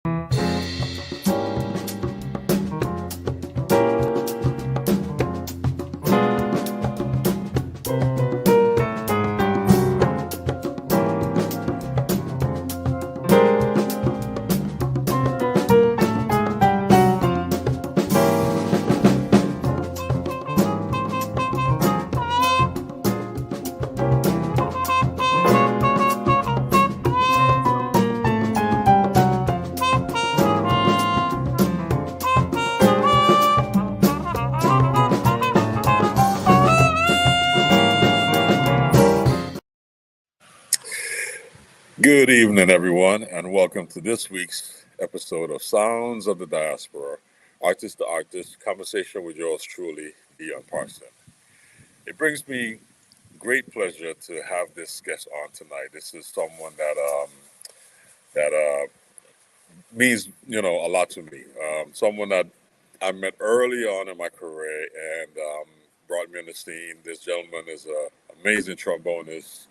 Good evening, everyone, and welcome to this week's episode of Sounds of the Diaspora, Artist to Artist, conversation with yours truly, Dion Parson. It brings me great pleasure to have this guest on tonight. This is someone that means a lot to me. Someone that I met early on in my career and brought me on the scene. This gentleman is an amazing trombonist,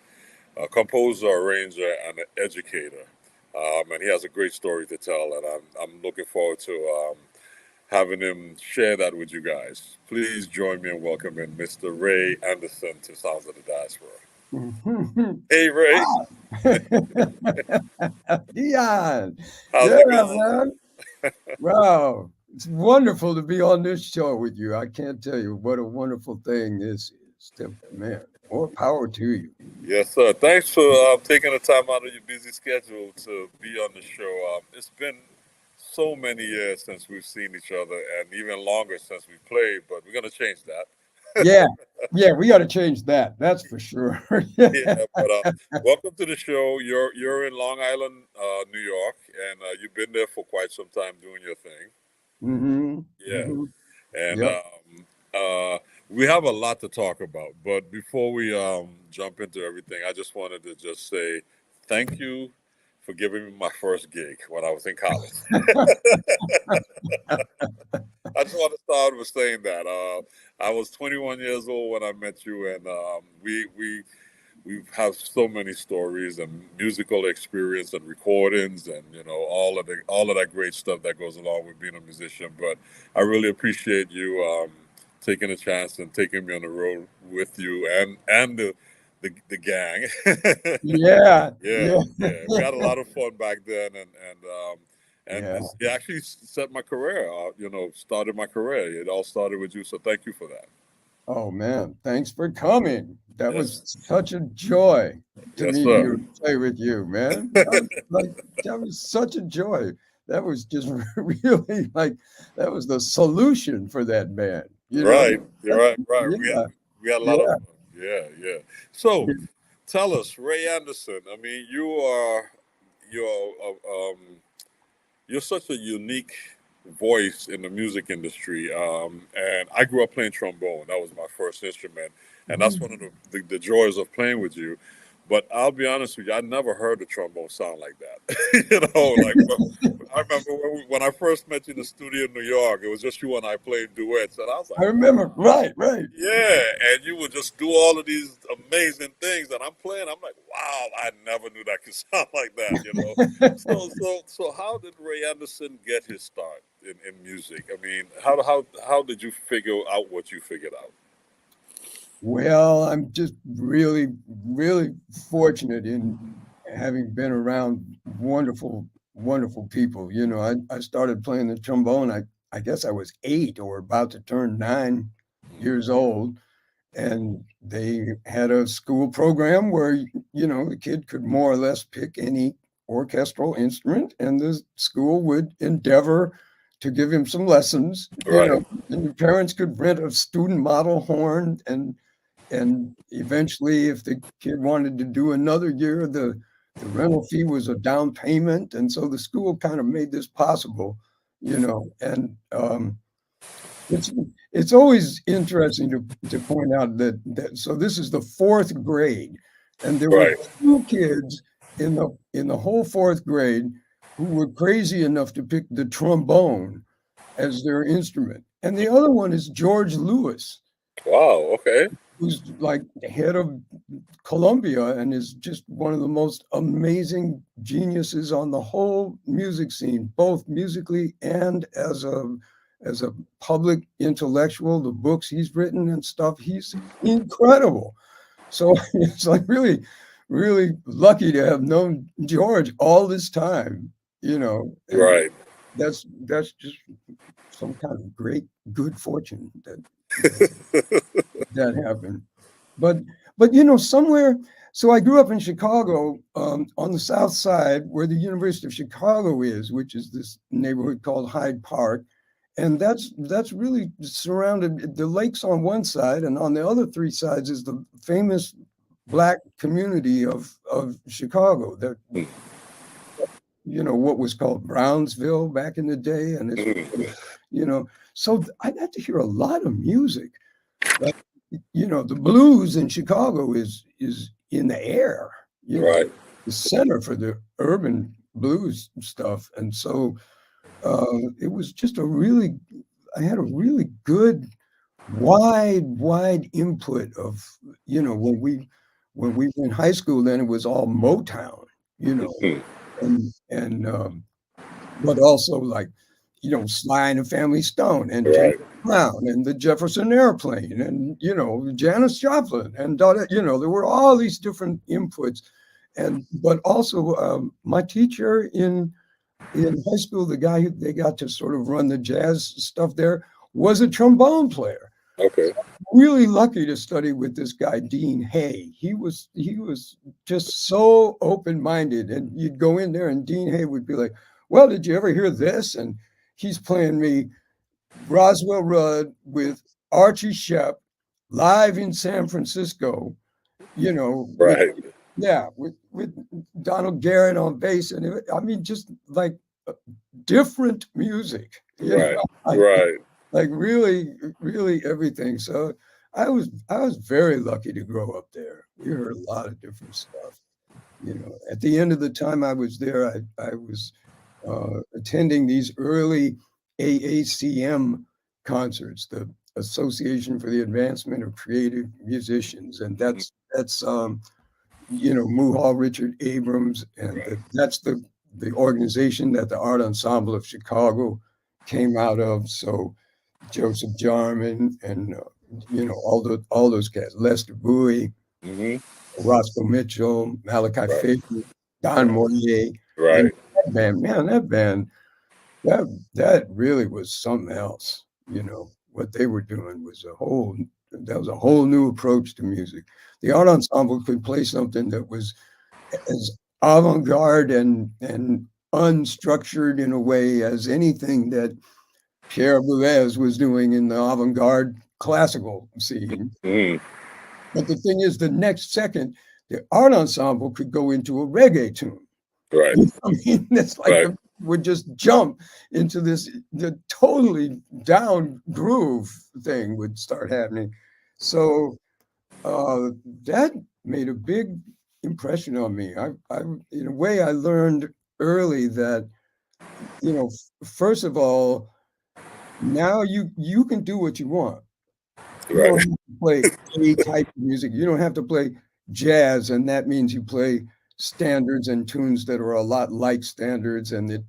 a composer, arranger, and an educator. And he has a great story to tell, and I'm looking forward to having him share that with you guys. Please join me in welcoming Mr. Ray Anderson to Sounds of the Diaspora. Hey, Ray. Dion. How's it going? Man. Wow. It's wonderful to be on this show with you. I can't tell you what a wonderful thing this is. Man, more power to you. Yes, sir. Thanks for taking the time out of your busy schedule to be on the show. It's been so many years since we've seen each other, and even longer since we played, but we're going to change that. Yeah, we got to change that. That's for sure. Yeah, but welcome to the show. You're in Long Island, New York, and you've been there for quite some time doing your thing. Mm-hmm. Yeah, Mm-hmm. and we have a lot to talk about. But before we jump into everything, I just wanted to just say thank you for giving me my first gig when I was in college. I just want to start with saying that I was 21 years old when I met you, and we have so many stories and musical experience and recordings, and all of that great stuff that goes along with being a musician. But I really appreciate you taking a chance and taking me on the road with you and the gang. Yeah. We had a lot of fun back then, and it actually set my career. Started my career. It all started with you, so thank you for that. Oh man, thanks for coming. That was such a joy to meet you and play with you, man. That was such a joy. That was just really that was the solution for that band. Right. Yeah. We had a lot of fun. Yeah. So, tell us, Ray Anderson. I mean, you're such a unique voice in the music industry, and I grew up playing trombone. That was my first instrument, and that's one of the joys of playing with you. But I'll be honest with you, I never heard the trombone sound like that. I remember when I first met you in the studio in New York, it was just you and I playing duets, and I was like, I remember, right. Yeah, and you would just do all of these amazing things, and I'm playing. I'm like, wow, I never knew that could sound like that. So how did Ray Anderson get his start in music? I mean, how did you figure out what you figured out? Well, I'm just really, really fortunate in having been around wonderful people. I started playing the trombone. I guess I was 8 or about to turn 9 years old. And they had a school program where, the kid could more or less pick any orchestral instrument, and the school would endeavor to give him some lessons. Right. And the parents could rent a student model horn, and eventually, if the kid wanted to do another year, the rental fee was a down payment. And so the school kind of made this possible, and it's always interesting to point out that so this is the 4th grade, and there were 2 kids in the whole 4th grade who were crazy enough to pick the trombone as their instrument. And the other one is George Lewis. Wow, okay. who's like the head of Columbia and is just one of the most amazing geniuses on the whole music scene, both musically and as a public intellectual. The books he's written and stuff, he's incredible. So it's like really, really lucky to have known George all this time, you know, and Right. that's just some kind of great good fortune that happened. But you know, somewhere. So I grew up in Chicago, on the South Side, where the University of Chicago is, which is this neighborhood called Hyde Park, and that's really surrounded. The lake's on one side, and on the other three sides is the famous Black community of Chicago. That, you know, what was called Brownsville back in the day, and it's, you know, so I got to hear a lot of music. Like, you know, the blues in Chicago is in the air, you know, Right. the center for the urban blues stuff. And so it was just I had a really good, wide input of, you know, when we were in high school, then it was all Motown, you know, and but also like, you know, Sly and the Family Stone and James Right. Brown and the Jefferson Airplane and, you know, Janis Joplin and, you know, there were all these different inputs. And, but also my teacher in high school, the guy who they got to sort of run the jazz stuff there, was a trombone player. Okay. Really lucky to study with this guy, Dean Hay. He was just so open-minded. And you'd go in there and Dean Hay would be like, well, did you ever hear this? And he's playing me Roswell Rudd with Archie Shepp live in San Francisco, you know, Right. with Donald Garrett on bass. And I mean, just like different music, you Right. know, Right. like really everything. So I was very lucky to grow up there. We heard a lot of different stuff. You know, at the end of the time I was there, I was attending these early AACM concerts, the Association for the Advancement of Creative Musicians, and that's you know, Muhal Richard Abrams, and that's the organization that the Art Ensemble of Chicago came out of. So Joseph Jarman and you know, all those guys, Lester Bowie, Mm-hmm. Roscoe Mitchell, Malachi Right. Faber, Don Moyer, and Right. that band, man, that really was something else. You know, what they were doing was that was a whole new approach to music. The art ensemble could play something that was as avant-garde and unstructured in a way as anything that Pierre Boulez was doing in the avant-garde classical scene. Mm. But the thing is, the next second, the art ensemble could go into a reggae tune. Right. I mean, it's like Right. would just jump into the totally down groove thing would start happening. So that made a big impression on me. I, in a way, I learned early that, you know, first of all, now you can do what you want. You don't Right. have to play any type of music. You don't have to play jazz, and that means you play standards and tunes that are a lot like standards, and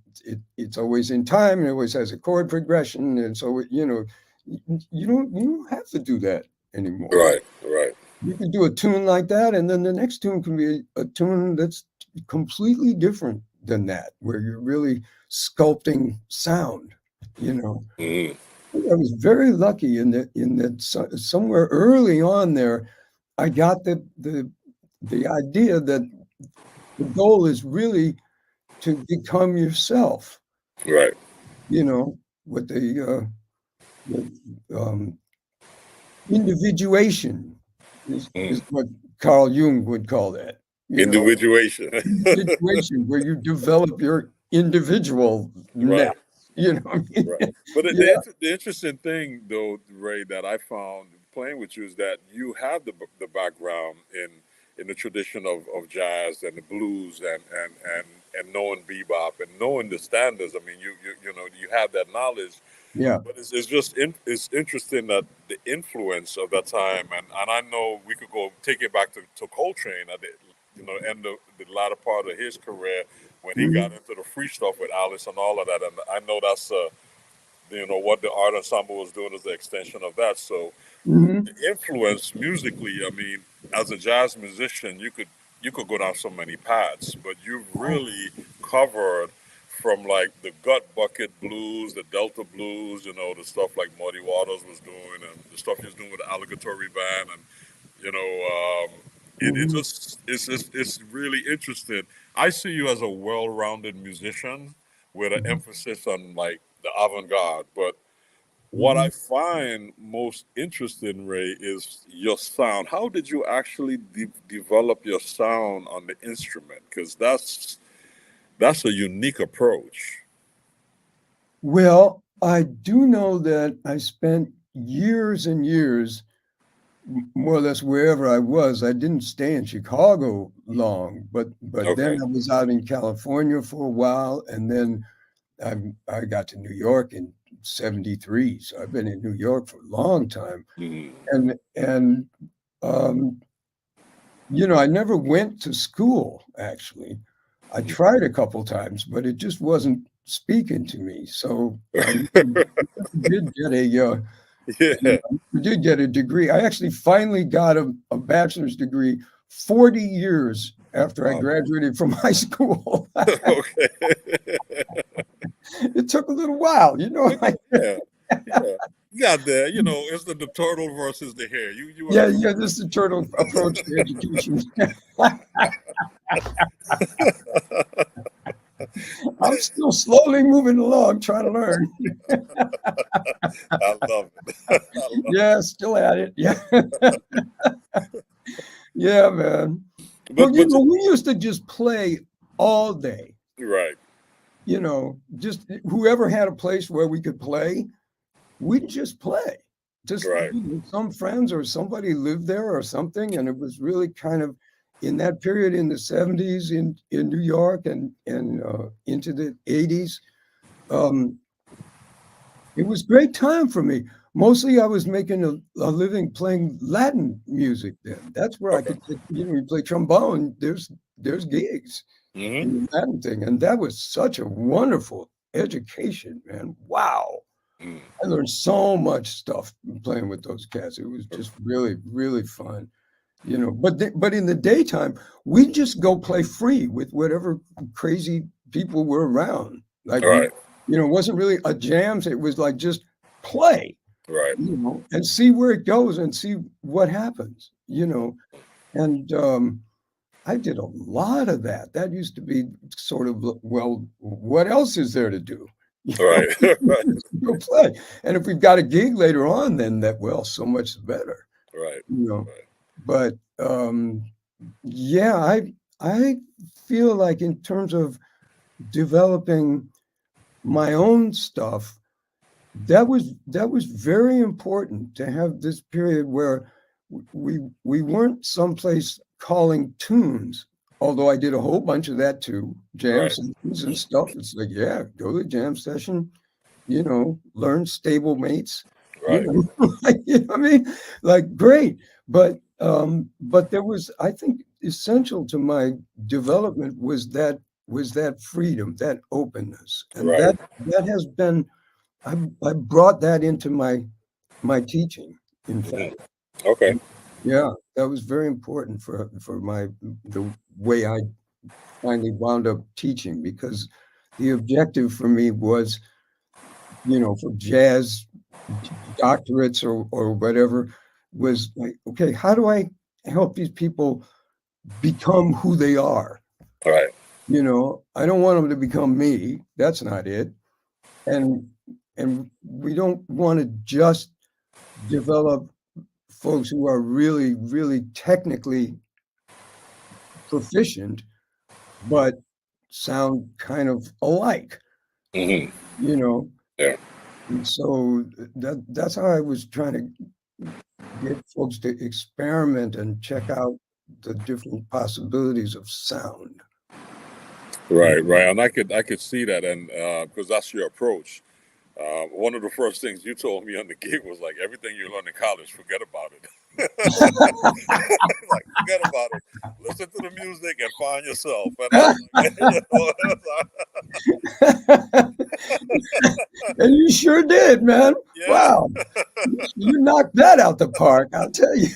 it's always in time, and it always has a chord progression, and so you know, you don't have to do that anymore. Right. Right. You can do a tune like that, and then the next tune can be a tune that's completely different than that, where you're really sculpting sound, you know. Mm. I was very lucky in that somewhere early on there, I got the idea that the goal is really to become yourself. Right. You know, with the individuation is Mm. what Carl Jung would call that. You know, Individuation. individuation where you develop your individualness. Right. You know, what I mean? Right. But Yeah, the interesting thing, though, Ray, that I found playing with you is that you have the background in the tradition of jazz and the blues and knowing bebop and knowing the standards. I mean, you have that knowledge, Yeah. but it's just it's interesting that the influence of that time, and I know we could go take it back to Coltrane at the end of the latter part of his career when he got Mhm. into the free stuff with Alice and all of that, and I know that's what the art ensemble was doing is the extension of that. So Mhm. the influence musically, I mean, as a jazz musician, you could go down so many paths, but you've really covered from like the gut bucket blues, the Delta blues, the stuff like Muddy Waters was doing, and the stuff he was doing with the Alligatory Band, and you know, it Mhm. just it's really interesting. I see you as a well-rounded musician with an Mhm. emphasis on like the avant-garde, but what I Mhm. find most interesting, Ray, is your sound. How did you actually develop your sound on the instrument? Because that's a unique approach. Well, I do know that I spent years and years, more or less wherever I was. I didn't stay in Chicago long, but then Okay. I was out in California for a while, and then I got to New York in '73. So I've been in New York for a long time, Mm. and um, I never went to school, actually. I tried a couple times, but it just wasn't speaking to me. So I did get Yeah. did get a degree. I actually finally got a bachelor's degree 40 years after I Wow. graduated from high school. Okay. It took a little while, like, Yeah. Yeah. You got there. It's the turtle versus the hare. You yeah, have yeah, this is the turtle approach to education. I'm still slowly moving along, trying to learn. I love it. I love Yeah, still at it. Yeah. Yeah, man. it. Well, But we used to just play all day, right. just whoever had a place where we could play, we'd just play. Just, Right. some friends or somebody lived there or something, and it was really kind of in that period in the '70s in New York and into the '80s. Um, It was great time for me. Mostly I was making a living playing Latin music then. That's where I Okay. could get, you play trombone, there's gigs Hmm. in the Latin thing. And that was such a wonderful education, man. Wow. Mm. I learned so much stuff playing with those cats. It was just really, really fun. But in the daytime, we just go play free with whatever crazy people were around. Like Right. it wasn't really a jams. It was like just play, Right. and see where it goes and see what happens. And I did a lot of that. That used to be sort of, well, what else is there to do? Right. Right. Just go play. And if we've got a gig later on, then so much better. Right. You know. Right. But yeah, I feel like in terms of developing my own stuff, that was very important to have this period where we weren't someplace calling tunes. Although I did a whole bunch of that too, jam Right. sessions and stuff. It's like, yeah, go to the jam session, learn stable mates, you Right. know, like, what I mean? Like, great. But there was, I think, essential to my development was that freedom, that openness. And Right. that has been, I brought that into my teaching, in Hmm. fact. Okay. Yeah, that was very important for the way I finally wound up teaching, because the objective for me was, for jazz doctorates or whatever, was like, okay, how do I help these people become who they are? Right. I don't want them to become me. That's not it. And and we don't want to just develop folks who are really, really technically proficient, but sound kind of alike, Hmm. you know. Yeah. And so that's how I was trying to get folks to experiment and check out the different possibilities of sound. Right, right, and I could see that, and because that's your approach. One of the first things you told me on the gig was like, everything you learn in college, forget about it. Like, forget about it. Listen to the music and find yourself. And I was like, And you sure did, man. yeah. Wow. You knocked that out the park, I'll tell you.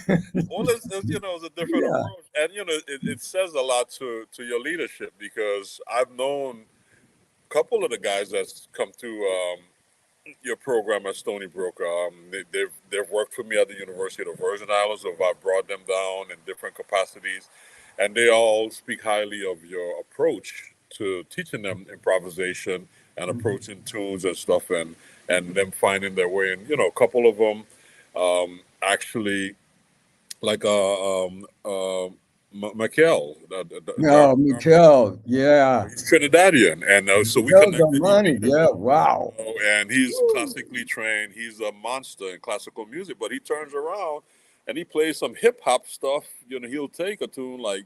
Well, it's you know, it's a different Yeah. approach, and you know, it says a lot to your leadership, because I've known a couple of the guys that's come through your program at Stony Brook. They've worked for me at the University of the Virgin Islands, so I've brought them down in different capacities, and they all speak highly of your approach to teaching them improvisation and approaching tunes and stuff, and them finding their way. And you know, a couple of them actually, like Mikel, No, Mikel, yeah. he's Trinidadian, and so we Mikel connected. He Darmani, yeah, wow. know, and he's Woo. classically trained. He's a monster in classical music, but he turns around and he plays some hip hop stuff. You know, he'll take a tune like,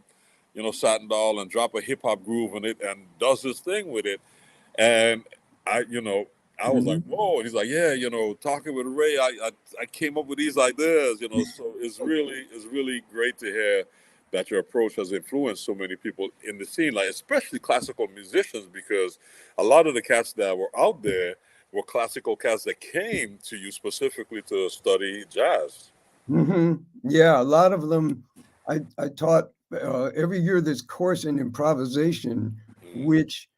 you know, Satin Doll and drop a hip hop groove in it and does his thing with it. And you know, I was like, whoa. And he's like, yeah, you know, talking with Ray, I came up with these ideas, you know. So it's really great to hear that your approach has influenced so many people in the scene, like especially classical musicians, because a lot of the cats that were out there were classical cats that came to you specifically to study jazz. Yeah, a lot of them. I taught every year this course in improvisation, which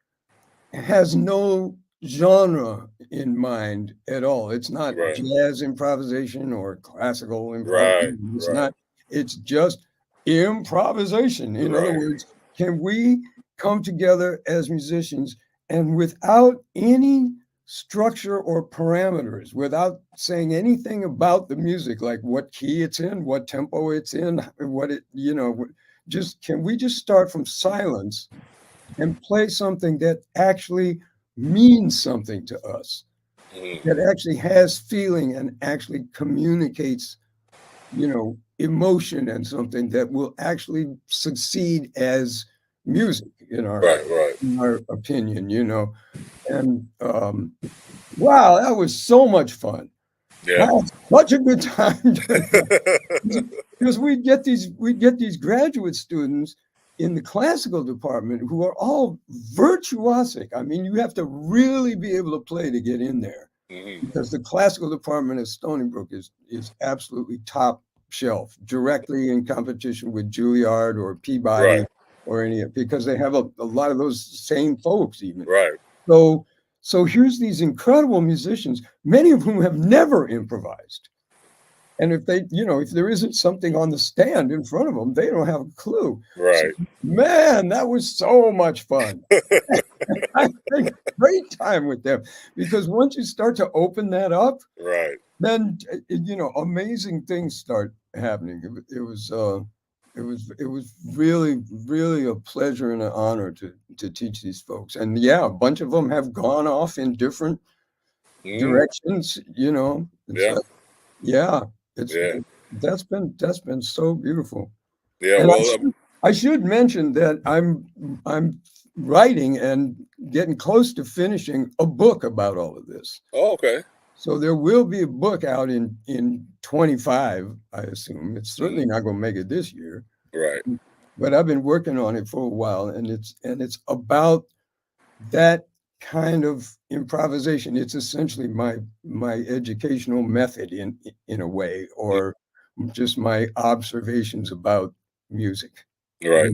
has no genre in mind at all. It's not Right, jazz improvisation or classical right, improvisation. It's right, not, it's just improvisation. In other right. words, can we come together as musicians and without any structure or parameters, without saying anything about the music, like what key it's in, what tempo it's in, what it, you know, just can we just start from silence and play something that actually means something to us, that actually has feeling and actually communicates, you know, emotion, and something that will actually succeed as music Right, right. in our opinion, you know. And wow, that was so much fun. I Yeah. had such a good time because we get these graduate students in the classical department who are all virtuosic. I mean, you have to really be able to play to get in there, because the classical department at Stony Brook is absolutely top shelf, directly in competition with Juilliard or Peabody Right, or any, because they have a lot of those same folks even. right. So so here's these incredible musicians, many of whom have never improvised. And if they, you know, if there isn't something on the stand in front of them, they don't have a clue. So, Right. man, that was so much fun. I had a great time with them, because once you start to open that up, Right. then you know, amazing things start happening. It was really a pleasure and an honor to teach these folks. And yeah, a bunch of them have gone off in different directions, you know. And Yeah. so, yeah, it's Yeah. that's been so beautiful. Yeah. And Well, I should mention that I'm writing and getting close to finishing a book about all of this. oh, okay. So there will be a book out in 25, I assume. It's certainly not going to make it this year, Right. but I've been working on it for a while, and it's about that kind of improvisation. It's essentially my educational method in a way, or just my observations about music. Right.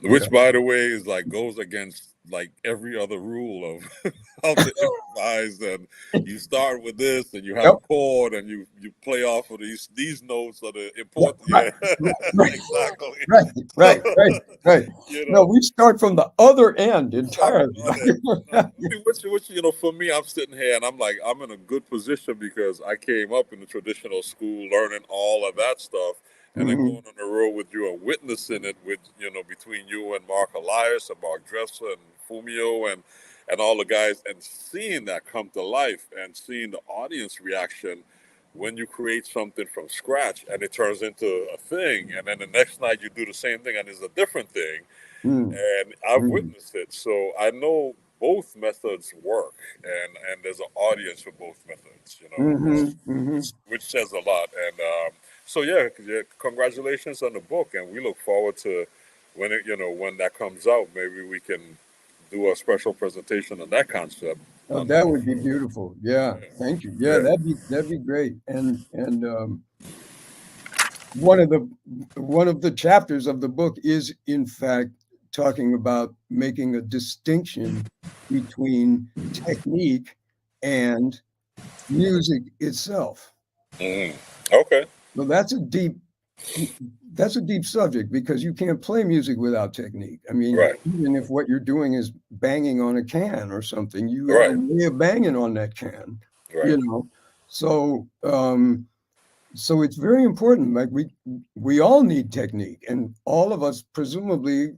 You Which, know, by the way, is like goes against like every other rule of how to improvise. And you start with this, and you have yep. a chord, and you play off of these notes are the Yeah, important. right, Yeah, right, exactly. right, right, right, right. You No, know, we start from the other end start from entirely. the other. I mean, which you know, for me, I'm sitting here and I'm like, I'm in a good position because I came up in the traditional school, learning all of that stuff, and then Mhm. going on the road with you and witnessing it with, you know, between you and Mark Elias and Mark Dressler and Fumio and all the guys, and seeing that come to life and seeing the audience reaction when you create something from scratch and it turns into a thing, and then the next night you do the same thing and it's a different thing, Mm, and I've mm, witnessed it, so I know both methods work, and there's an audience for both methods, mhm, mhm. which says a lot. And so yeah, congratulations on the book, and we look forward to when it, when that comes out. Maybe we can do a special presentation on that concept. Oh, that would be beautiful. Yeah, thank you. Yeah, Yeah, that'd be great. And one of the chapters of the book is in fact talking about making a distinction between technique and music itself. hmm, okay, So that's a deep subject because you can't play music without technique. I mean, right, even if what you're doing is banging on a can or something, you have a right, way of banging on that can, right, you know. So so it's very important. Like we all need technique, and all of us presumably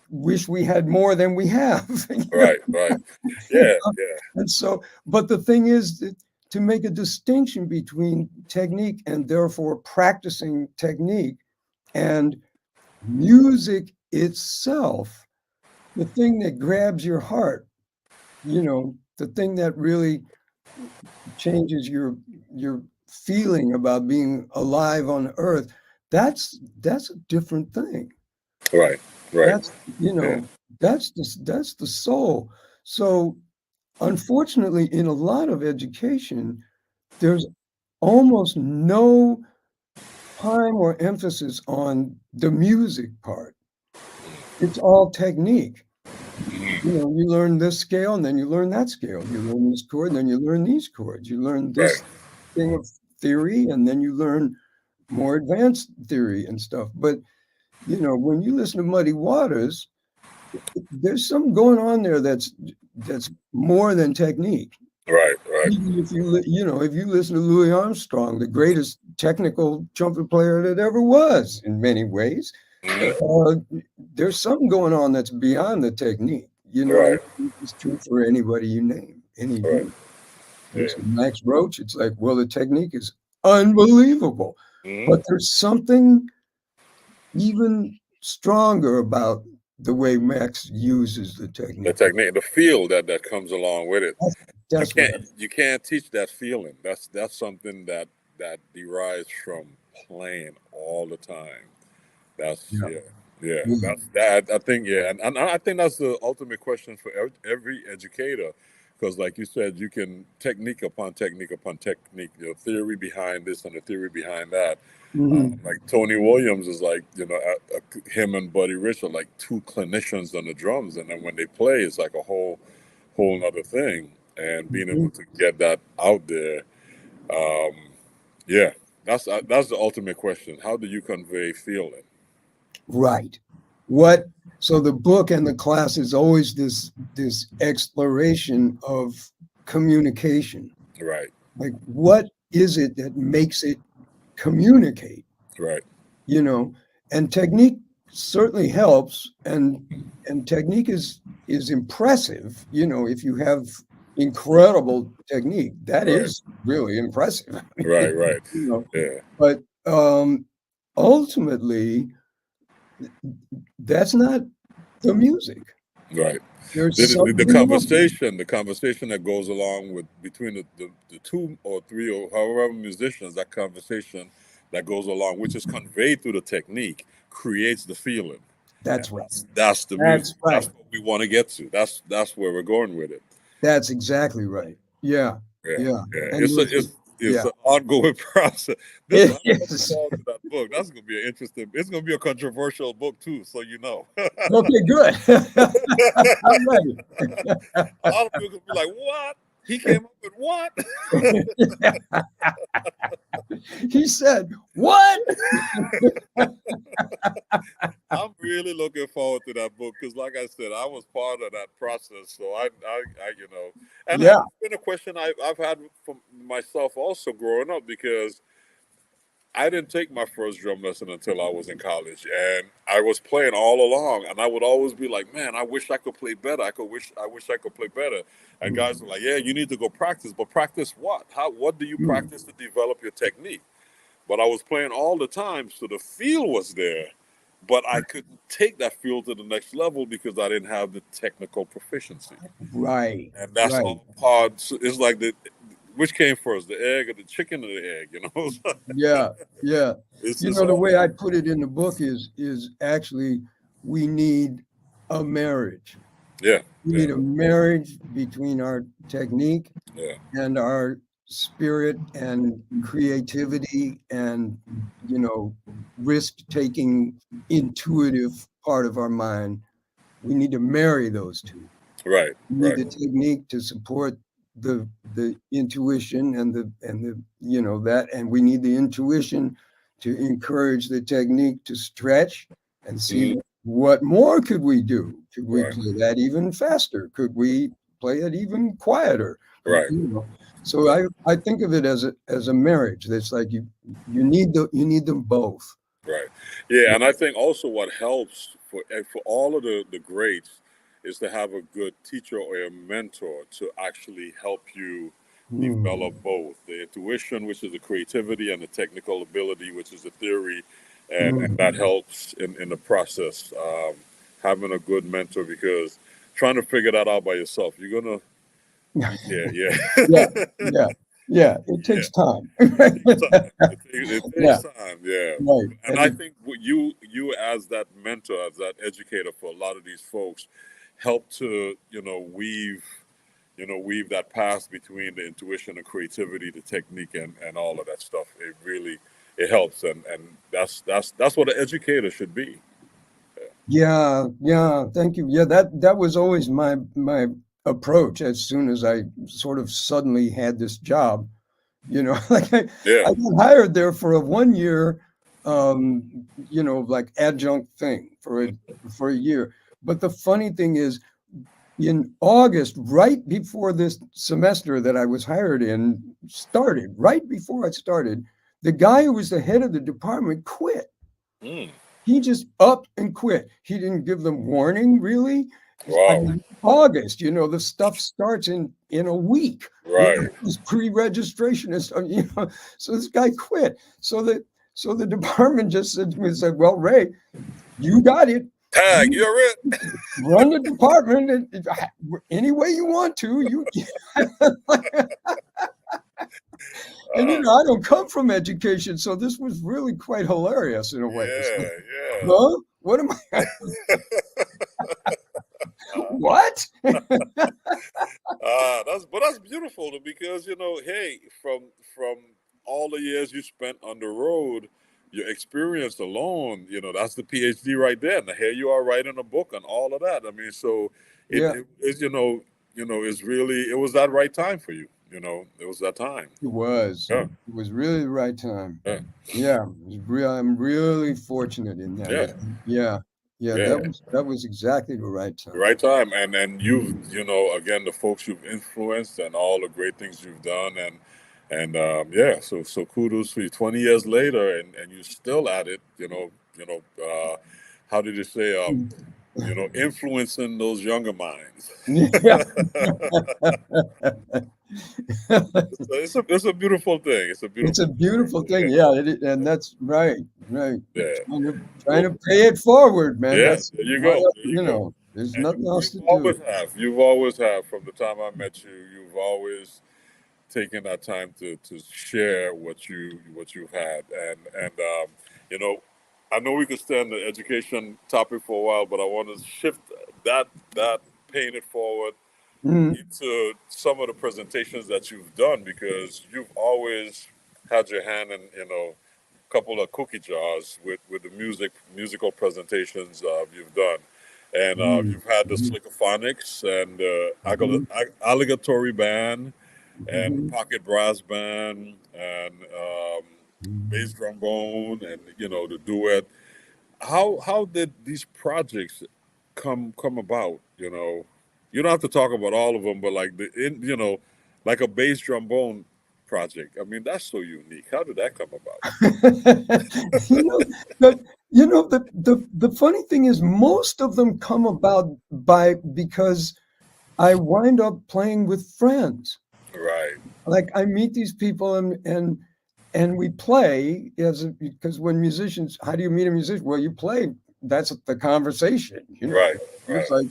wish we had more than we have. right, right. You Yeah, know? yeah, And so, but the thing is that to make a distinction between technique and therefore practicing technique and music itself, the thing that grabs your heart, the thing that really changes your feeling about being alive on earth, that's a different thing. right, right. That's, Yeah, that's the soul. So unfortunately, in a lot of education, there's almost no time or emphasis on the music part. It's all technique. You learn this scale and then you learn that scale. You learn this chord and then you learn these chords. You learn right. this thing of theory and then you learn more advanced theory and stuff. But, when you listen to Muddy Waters, there's something going on there that's more than technique. Right, right. Even if you listen to Louis Armstrong, the greatest technical trumpet player that ever was, in many ways, Mhm. uh, there's something going on that's beyond the technique. Right, It's true for anybody you name. right. Yeah. Listen to Max Roach. It's like, well, the technique is unbelievable, Hmm. but there's something even stronger about the way Max uses the The technique. technique, the feel that comes along with it. That's, You that's what can't you can't teach that feeling. That's something that derives from playing all the time. That's yeah, yeah, yeah. yeah. That's that. I think yeah, and I think that's the ultimate question for every educator, because like you said, you can technique upon technique, the theory behind this and the theory behind that. Mhm. Like Tony Williams is like him and Buddy Rich are like two clinicians on the drums, and then when they play, it's like a whole nother thing. And being able Mhm. to get that out there, um, yeah, that's the ultimate question. How do you convey feeling? Right. What so the book and the class is always this exploration of communication. Right, Like what is it that makes it communicate, right, you know? And technique certainly helps and technique is impressive, if you have incredible technique. That right, is really impressive. right, right. You know, Yeah, but ultimately that's not the music. right. There's The something else. conversation that goes along with between the two or three or however musicians, that conversation that goes along, which is conveyed through the technique, creates the feeling. And That's right. that's the That's music. That's right. what we want to get to. That's where we're going with it. That's exactly right. Yeah. Yeah, Yeah. yeah. And It's yeah. an ongoing process. This It I'm looking is. forward to that book. That's gonna be an interesting. It's gonna be a controversial book too, so you know. Okay, good. I'm ready. A lot of people gonna be like, "What? He came up with what?" He said, "What?" I'm really looking forward to that book because, like I said, I was part of that process. So and Yeah. it's been a question I've had for myself also growing up because I didn't take my first drum lesson until I was in college, and I was playing all along, and I would always be like, "Man, I wish I could play better. I wish I could play better." And guys were like, "Yeah, you need to go practice, but practice what? What do you practice to develop your technique?" But I was playing all the time, so the feel was there, but I couldn't take that feel to the next level because I didn't have the technical proficiency. Right, And that's right. all part. So it's like which came first, the egg or the chicken or the egg? You know, Yeah, yeah. it's You just know, the all. way I put it in the book is actually we need a marriage. Yeah, We yeah, need a marriage between our technique yeah, and our spirit and creativity and, you know, risk-taking, intuitive part of our mind. We need to marry those two. right, We need right, the technique to support the intuition and the you know that, and we need the intuition to encourage the technique to stretch and see mhm, what more could we do? Could we right, play that even faster? Could we play it even quieter? right, You know, so I think of it as a marriage. That's like you need them both. right. Yeah, and I think also what helps for all of the greats is to have a good teacher or a mentor to actually help you develop Mm, both the intuition, which is the creativity, and the technical ability, which is the theory, and that mm. helps in the process. Having a good mentor, because trying to figure that out by yourself, you're gonna, yeah, Yeah, yeah. yeah, yeah. It Yeah, takes time. it takes time. It Yeah, takes time. Yeah, right. and I think what you as that mentor, as that educator for a lot of these folks, help to weave that path between the intuition, the creativity, the technique, and all of that stuff. It really it helps, and that's what an educator should be. Yeah, yeah. Thank you. Yeah, that was always my approach as soon as I sort of suddenly had this job. You know, like Yeah, I got hired there for a 1 year, you know, like adjunct thing for a year. But the funny thing is, in August, right before this semester that I was hired in started, right before I started, the guy who was the head of the department quit. mm, He just up and quit. He didn't give them warning, really. I wow, mean, August, you know, the stuff starts in a week. You know, right. it's pre-registration and stuff, you know. So this guy quit. So the department just said to me, said, "Well, Ray, you got it. Tag, You you're it. run the department any way you want to. You and you Uh, know, I don't come from education, so this was really quite hilarious in a way. It's like, yeah, huh? What am I? yeah. What? That's beautiful though, because hey, from all the years you spent on the road, your experience alone, that's the PhD right there. And here you are writing a book and all of that. I mean, so it, Yeah, it is it's really it was that right time for you. It was that time. it was. Yeah, It was really the right time. yeah, Yeah, it was real. I'm really fortunate in that. yeah, Yeah, yeah. yeah. That was exactly the right The time. right time, and again, the folks you've influenced and all the great things you've done, and yeah, so kudos for you. 20 years later, and you're still at it. How did you say? Influencing those younger minds. Yeah. It's a beautiful thing. It's a It's a beautiful beautiful thing. thing. Yeah, and that's right, right. Yeah. Trying Well, to pay it forward, man. yeah. That's There you my, go. There you you go. know, there's And nothing else you've to always do. have. You've always have from the time I met you. You've always taking that time to share what you've had and you know I know we could stay on the education topic for a while, but I want to shift that paying it forward Mhm. into some of the presentations that you've done, because you've always had your hand in a couple of cookie jars with the musical presentations you've done. And Mhm. you've had the Mhm. Slickophonics and Mhm. alligatory band and Mhm. pocket brass band and bass Mhm. trombone and the duet. How did these projects come about? You don't have to talk about all of them, but like like a bass trombone. project. I mean, that's so unique. How did that come about? you know, the, the funny thing is most of them come about because I wind up playing with friends. Right. Like I meet these people and we play because when musicians, how do you meet a musician? Well, you play. That's the conversation, Right. It's Right. like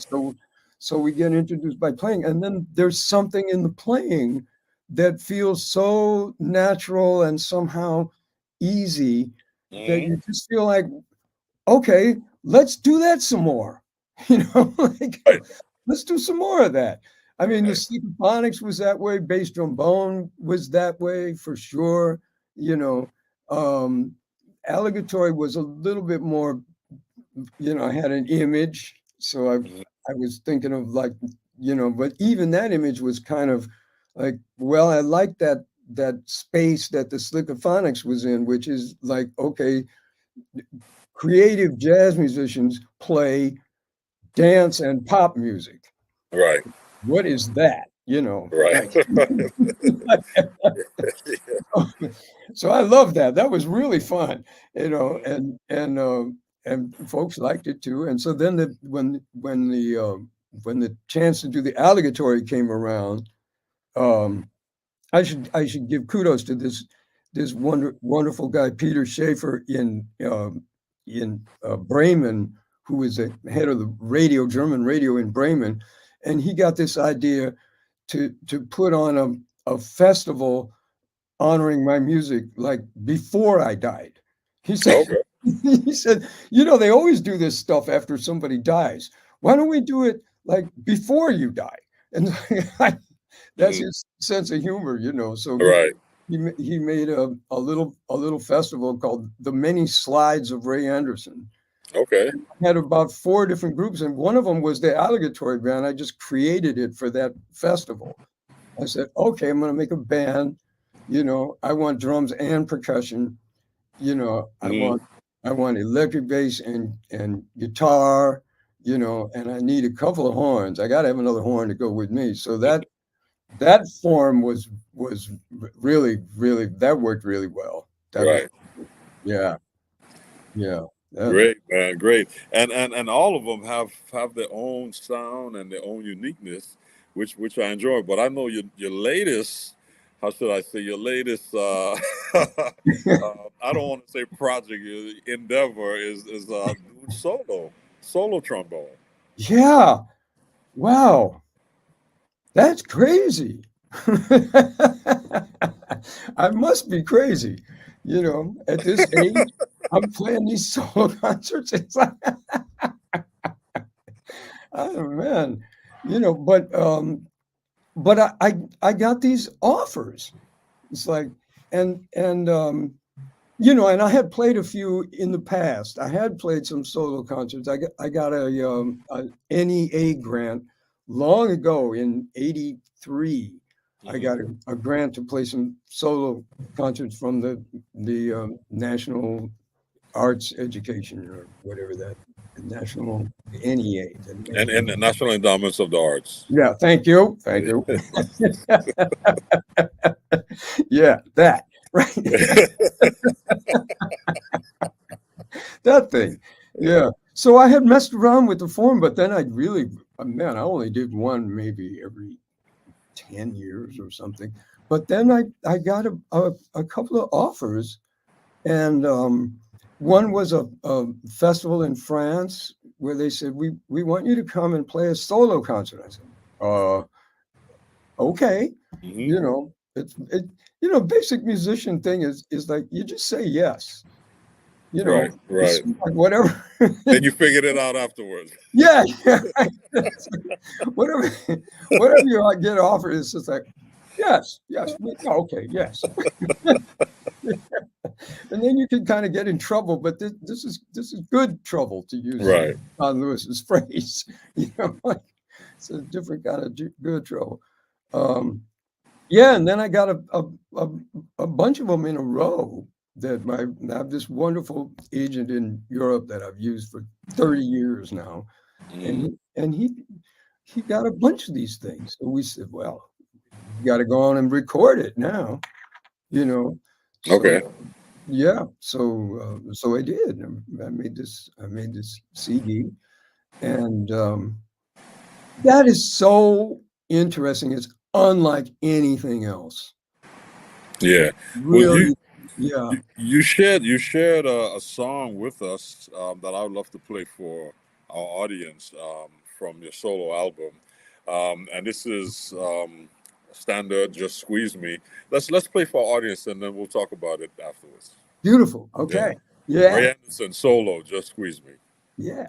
so we get introduced by playing, and then there's something in the playing that feels so natural and somehow easy that Hmm. you just feel like, okay, let's do that some more. Like Right. let's do some more of that. I mean, the Right. symphonics was that way, bass trombone was that way for sure. You know, um, allegatory was a little bit more, I had an image, so Mhm. I was thinking of like, but even that image was kind of like, well, I like that space that the slickophonics was in, which is like, okay, creative jazz musicians play dance and pop music. Right. What is that? Right. Like, so I love that. That was really fun, and folks liked it too. And so then when the chance to do the allegatory came around, um, I should give kudos to this wonderful guy Peter Schaefer in Bremen, who is the head of the German radio in Bremen, and he got this idea to put on a festival honoring my music like before I died. He said Okay. he said, they always do this stuff after somebody dies. Why don't we do it like before you die? And that's Mhm. his sense of humor, So Right. he made a little festival called The Many Slides of Ray Anderson. Okay. Had about 4 different groups, and one of them was the allegatory band. I just created it for that festival. I said, okay, I'm going to make a band. I want drums and percussion. I Mhm. want electric bass and guitar. And I need a couple of horns. I got to have another horn to go with me. So that form was really, really, that worked really well. That was Right. yeah, yeah. Great, man. Great. And all of them have their own sound and their own uniqueness, which I enjoy. But I know your latest, how should I say, your latest I don't want to say project, endeavor is doing solo trombone. Yeah. Wow. That's crazy. I must be crazy. At this age, I'm playing these solo concerts. It's like, oh man, but I got these offers. It's like, and I had played a few in the past. I had played some solo concerts. I got a NEA grant long ago in '83. I Hmm. got a grant to play some solo concerts from the National Arts Education or whatever that National NEA. The And National. the National Endowments of the Arts. Yeah, thank you, thank you. Yeah, that right. That thing. Yeah. So I had messed around with the form, but then man, I only did one maybe every 10 years or something. But then I got a couple of offers, and one was a festival in France where they said, we want you to come and play a solo concert. I said, okay. Hmm. Basic musician thing is like you just say yes. Right. It's Right. like whatever. Then you figured it out afterwards. Yeah, yeah. Whatever, whatever you get offered, it's just like, yes, yes, yeah, okay, yes. And then you can kind of get in trouble, but this is good trouble, to use Right. John Lewis's phrase. Like it's a different kind of good trouble. Um, yeah, and then I got a, a bunch of them in a row I have this wonderful agent in Europe that I've used for 30 years now. And Hmm. he got a bunch of these things. So we said, well, you got to go on and record it now. you know. Okay. So yeah, so I did. I made this CD, and that is so interesting. It's unlike anything else. Yeah. Well, Really, yeah. you shared a song with us that I would love to play for our audience from your solo album, and this is standard. Just squeeze me. Let's play for our audience, and then we'll talk about it afterwards. Beautiful. Yeah. Okay. Yeah. Ray Anderson solo. Just squeeze me. Yeah.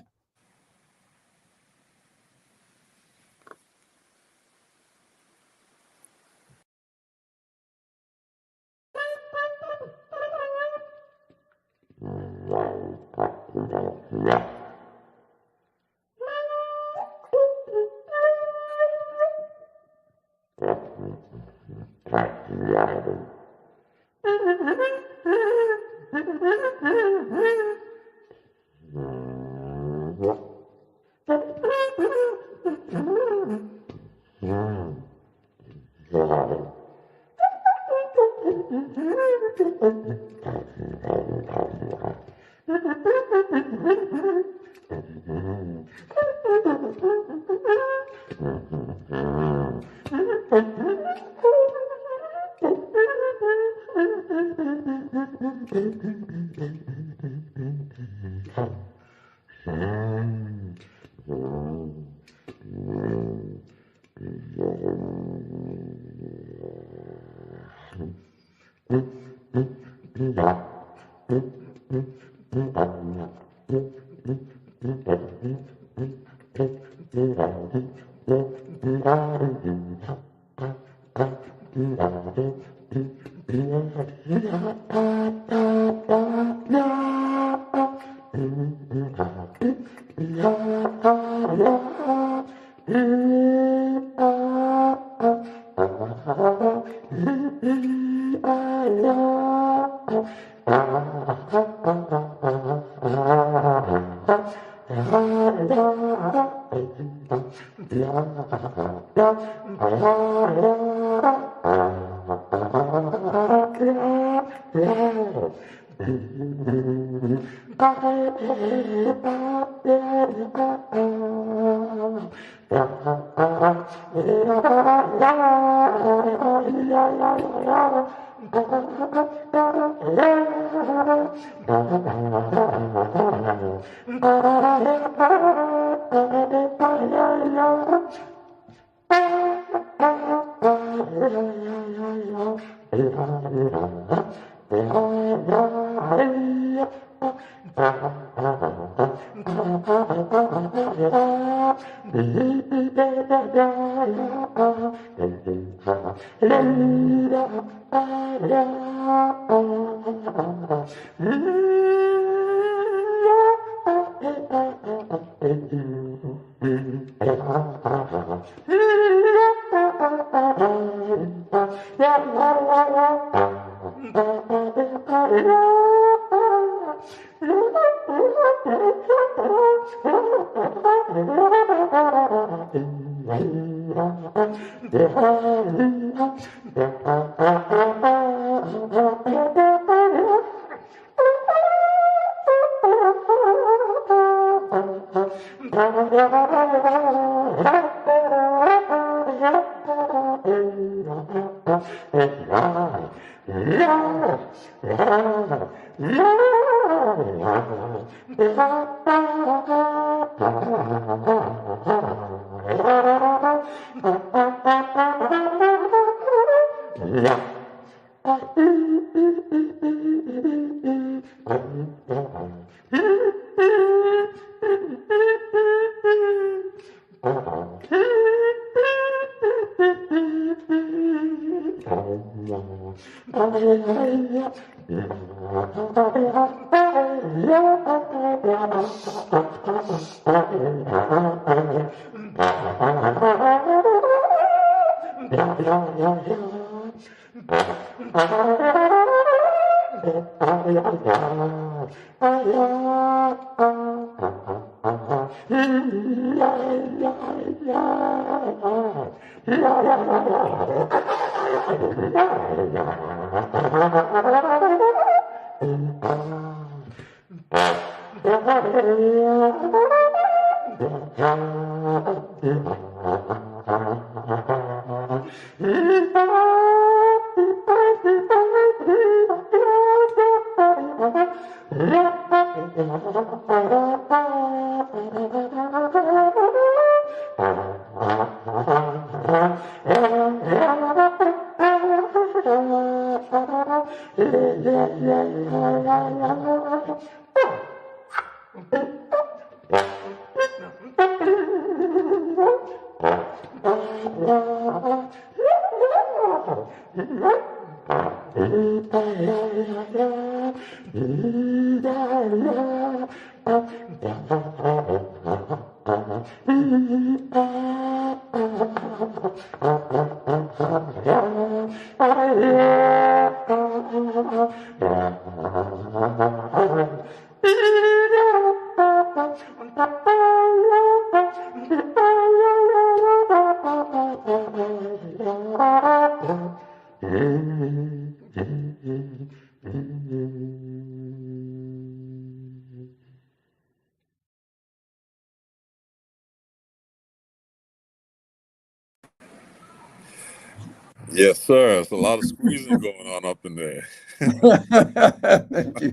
Yes, sir. There's a lot of squeezing going on up in there.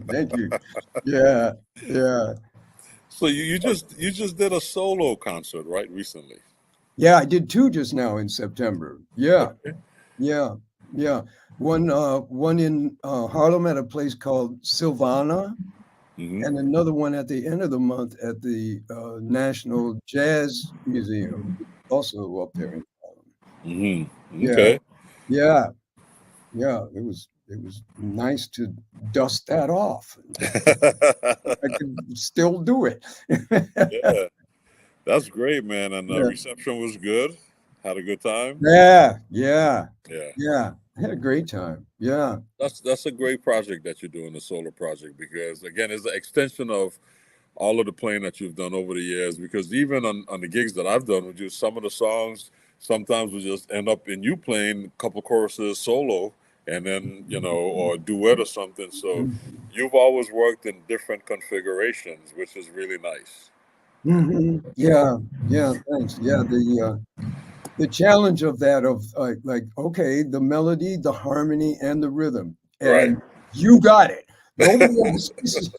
Thank you. Yeah, yeah. So you just did a solo concert, right, recently? Yeah, I did 2 just now in September. Yeah, Okay. yeah, yeah. One in Harlem at a place called Silvana, Mm-hmm. and another one at the end of the month at the National Jazz Museum, also up there in Harlem. Mm-hmm. Yeah, Okay. yeah, yeah. It was nice to dust that off. I could still do it. Yeah, that's great, man. And the Yeah, reception was good. Had a good time. yeah, yeah, Yeah, yeah. I had a great time. Yeah. that's a great project that you're doing, the solo project, because again, it's an extension of all of the playing that you've done over the years. Because even on the gigs that I've done with you, some of the songs sometimes will just end up in you playing a couple choruses solo, and then or duet or something. So you've always worked in different configurations, which is really nice. Yeah, yeah, thanks. Yeah, the challenge of that of like, okay, the melody, the harmony, and the rhythm, Right. and you got it. Nobody else is,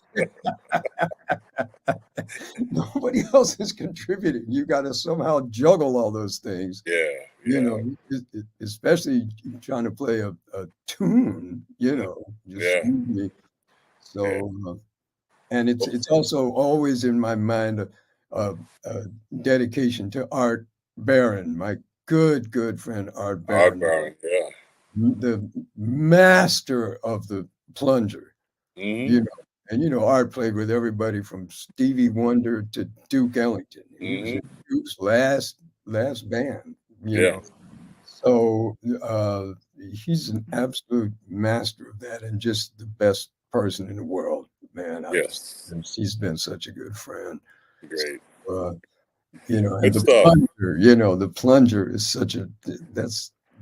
nobody else is contributing. You got to somehow juggle all those things, Yeah. you Yeah. know, especially trying to play a tune, just Yeah. smoothly. Yeah. So, and it's also always in my mind a dedication to Art Barron, my good friend Art Hard Barron, Baron. Yeah. the master of the plunger, Mm-hmm. you know. And Art played with everybody from Stevie Wonder to Duke Ellington. He was in Mm-hmm. Duke's last band, Yeah. So he's an absolute master of that, and just the best person in the world, man. Yes. He's been such a good friend. Great. Uh, and Good stuff. the plunger is such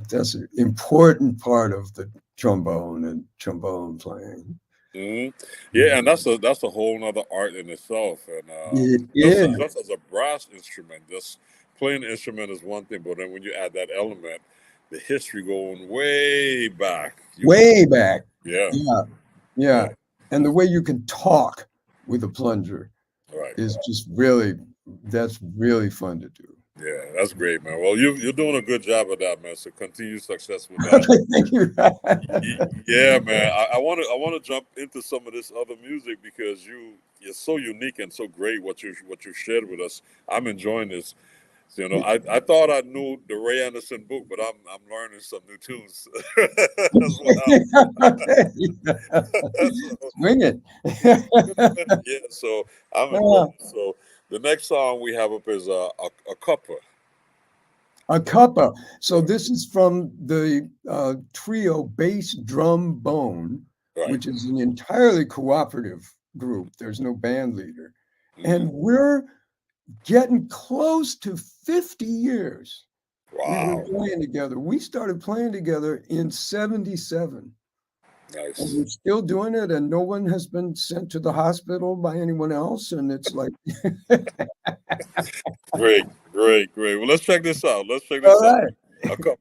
that's an important part of the trombone and trombone playing. Mm-hmm. Yeah, and that's a whole nother art in itself. And It just is just as a brass instrument, just playing the instrument is one thing, but then when you add that element, the history going way back. way back. Yeah. Yeah, Yeah. yeah. And the way you can talk with a plunger Right. is just that's really fun to do. Yeah, that's great, man. Well, you're doing a good job of that, man. So continued success with that. Okay, thank you. Yeah, man. I want to jump into some of this other music because you're so unique and so great what you shared with us. I'm enjoying this. So, I thought I knew the Ray Anderson book, but I'm learning some new tunes as well. So, Swing it. yeah, so I'm Yeah. enjoying it. So the next song we have up is a cuppa. A cuppa. So this is from the trio bass drum bone, Right. which is an entirely cooperative group. There's no band leader. Mm-hmm. And we're getting close to 50 years. We were Wow. playing together. We started playing together in 77. And Nice. we're still doing it, and no one has been sent to the hospital by anyone else. And it's like, Great, great, great. Well, let's check this out. Let's check all this out. right. A couple.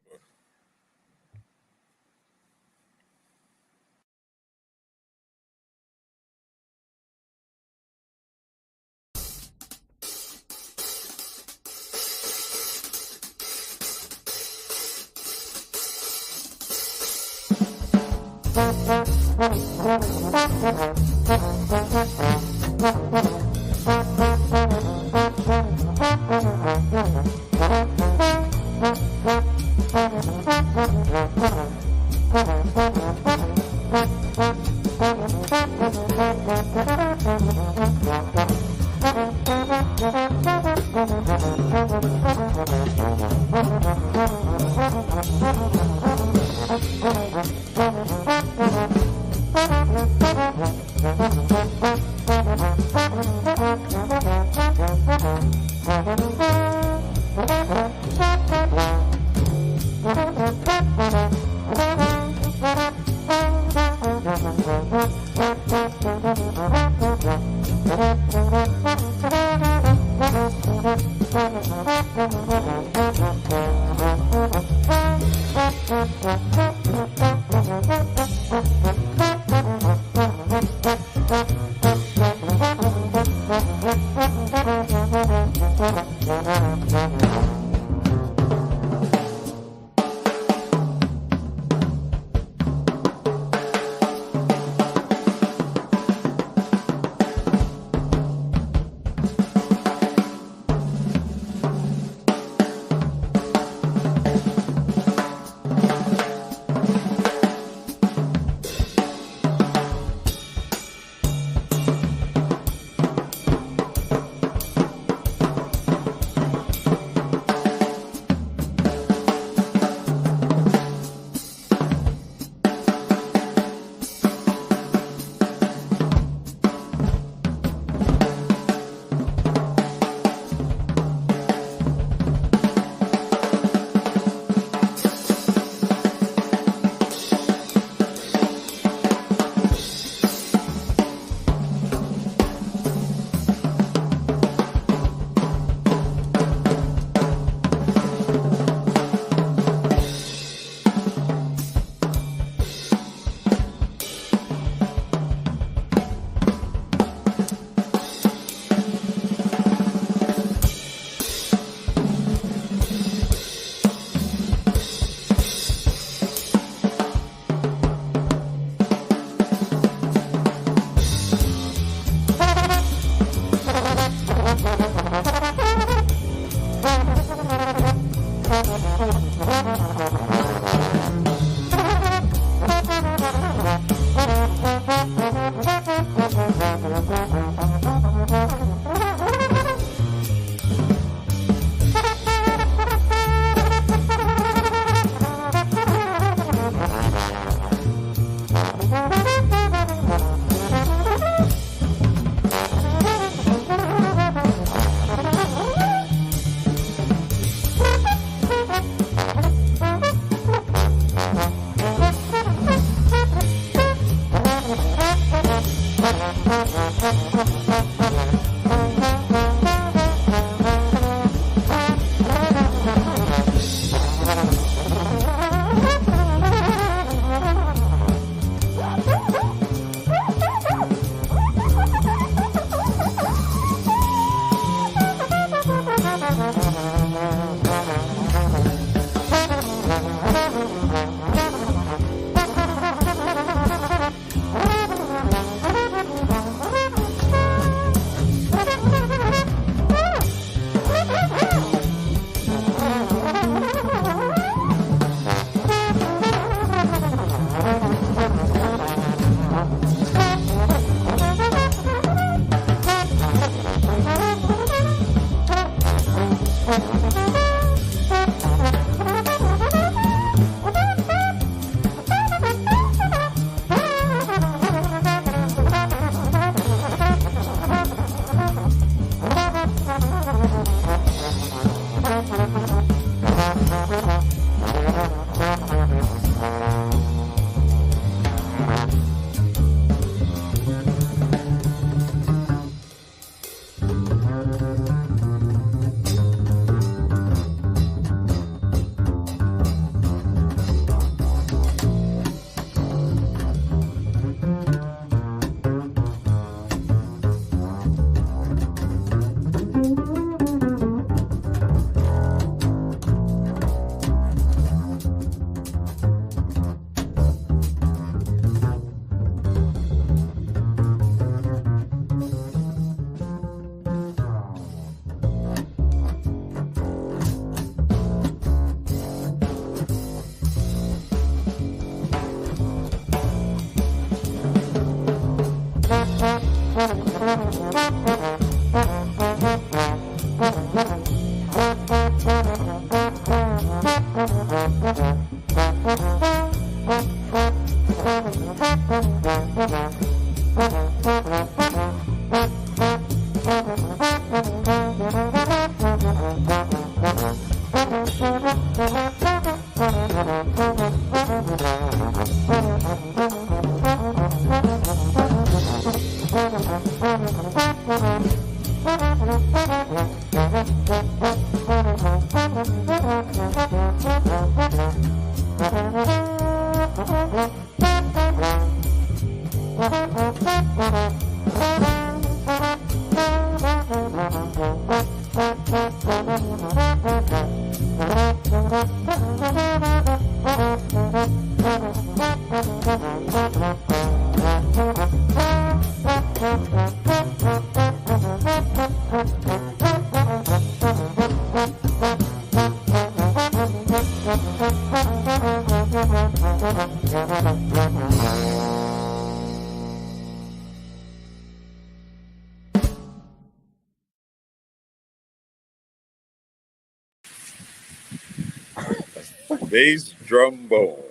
Bass trombone.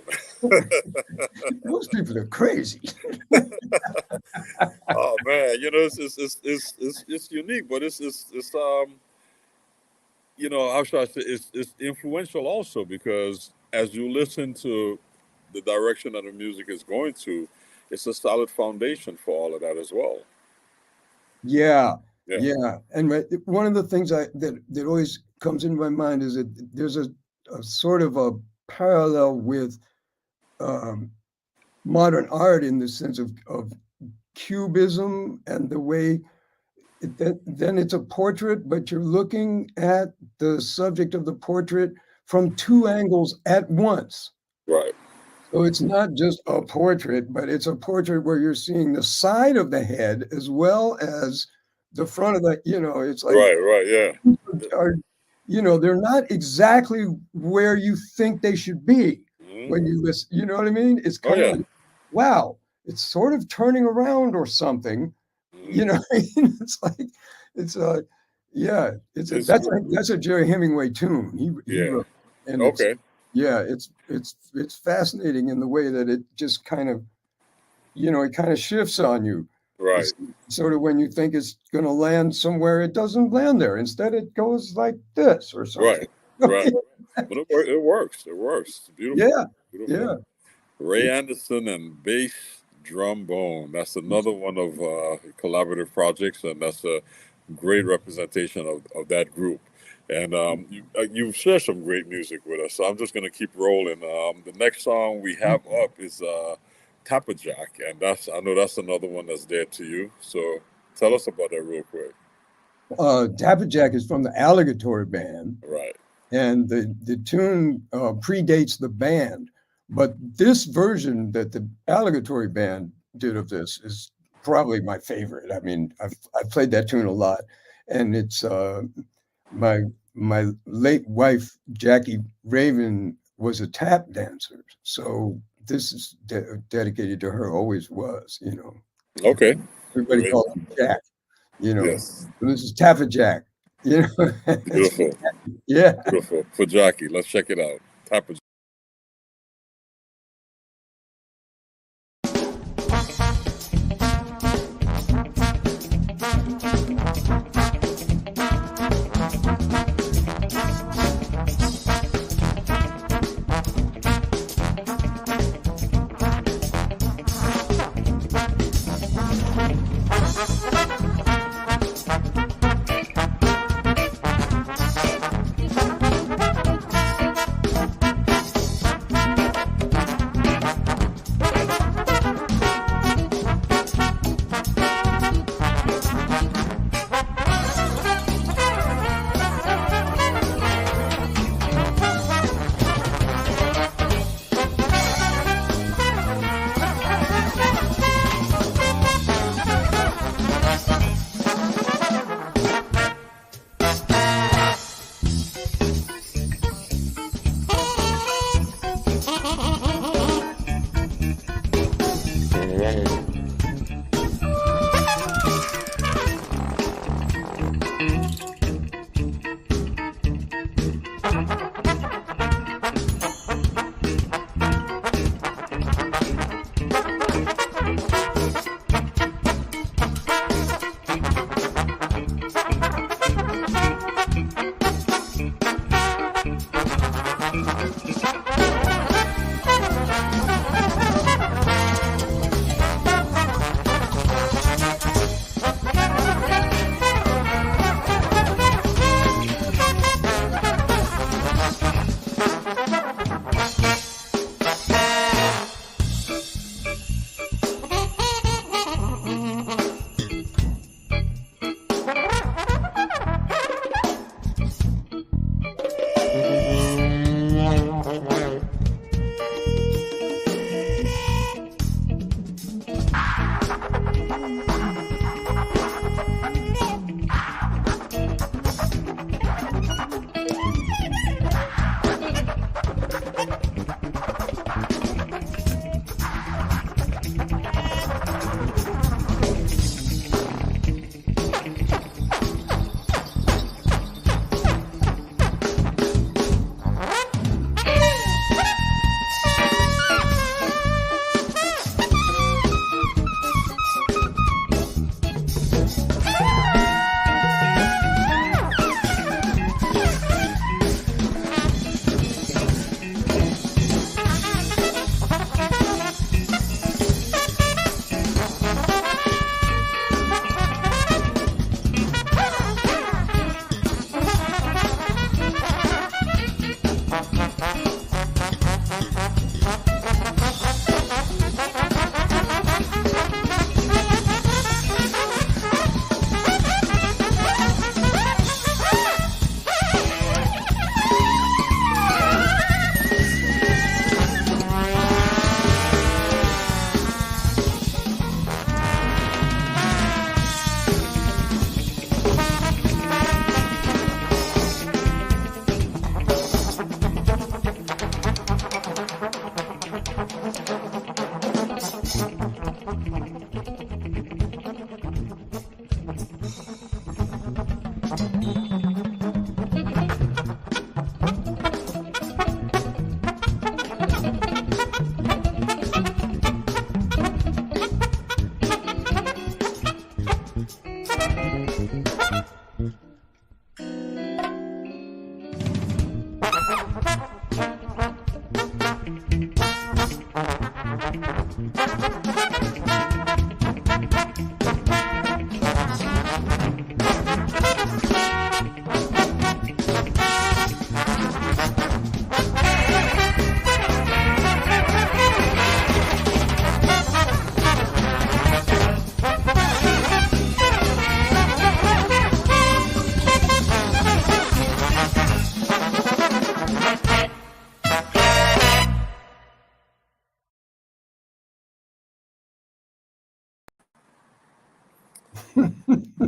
Those people are crazy. Oh man, you know it's unique, but it's you know, how should I say, it's influential also because as you listen to the direction that the music is going to, it's a solid foundation for all of that as well. Yeah, Yeah. yeah. And one of the things that always comes into my mind is that there's a sort of a parallel with modern art in the sense of cubism and the way then it's a portrait, but you're looking at the subject of the portrait from two angles at once. Right. So it's not just a portrait, but it's a portrait where you're seeing the side of the head as well as the front of the, it's like, right, yeah. are, they're not exactly where you think they should be when you listen. You know what I mean? It's kind of like, wow, it's sort of turning around or something. You know, it's like, it's yeah, that's a Jerry Hemingway tune. He wrote, and okay. It's fascinating in the way that it just kind of, it kind of shifts on you. Right. It's sort of when you think it's going to land somewhere, it doesn't land there. Instead, it goes like this or something. Right. But it works. It works. It's beautiful. Yeah. Beautiful. Yeah. Ray Anderson and bass trombone. That's another one of collaborative projects, and that's a great representation of that group. And you've shared some great music with us, so I'm just going to keep rolling. The next song we have up is Tapperjack, and I know that's another one that's dear to you. So tell us about that real quick. Tapperjack is from the Alligatory Band. Right. And the tune predates the band. But this version that the Alligatory Band did of this is probably my favorite. I mean, I've played that tune a lot. And it's my late wife, Jackie Raven, was a tap dancer. So this is dedicated to her, always was, Okay. Everybody calls him Jack, Yes. And this is Tapperjack, Beautiful. Yeah. Beautiful. For Jackie, let's check it out. Tapperjack.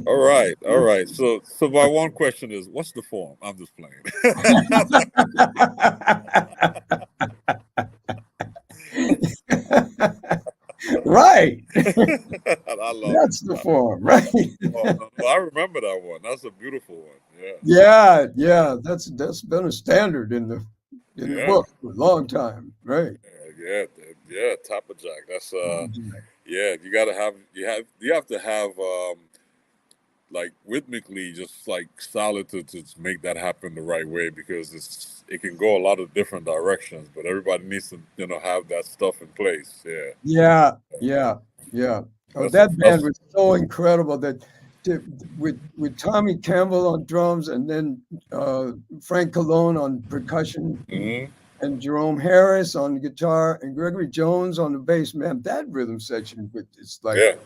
All right, all right. So my one question is, what's the form? I'm just playing. Right. I love That's the form, right? Well, I remember that one. That's a beautiful one. Yeah. Yeah. That's been a standard in the book for a long time, right? Yeah. Tapper Jack. That's yeah. You have to have like rhythmically just like solid to make that happen the right way, because it can go a lot of different directions, but everybody needs to have that stuff in place. Yeah. Oh, that band was so incredible that with Tommy Campbell on drums, and then Frank Colon on percussion, and Jerome Harris on guitar, and Gregory Jones on the bass. Man, that rhythm section, it's like, it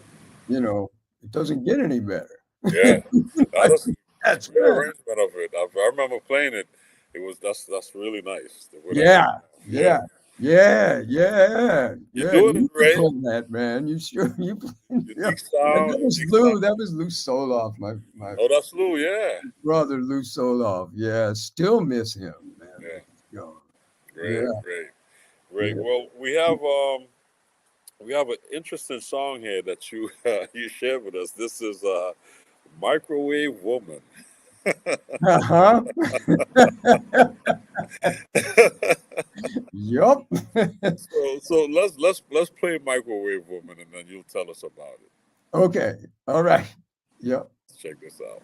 doesn't get any better. Yeah, that's the arrangement of it. I remember playing it. That's really nice. Yeah. You're doing it great. That, man. You sure you? That was Lou Soloff, my. Oh, that's Lou. Yeah. Brother Lou Soloff. Yeah, still miss him, man. Great. Yeah. Well, we have an interesting song here that you shared with us. This is Microwave Woman. Yup. So let's play Microwave Woman, and then you'll tell us about it. Okay. All right. Yep. Let's check this out.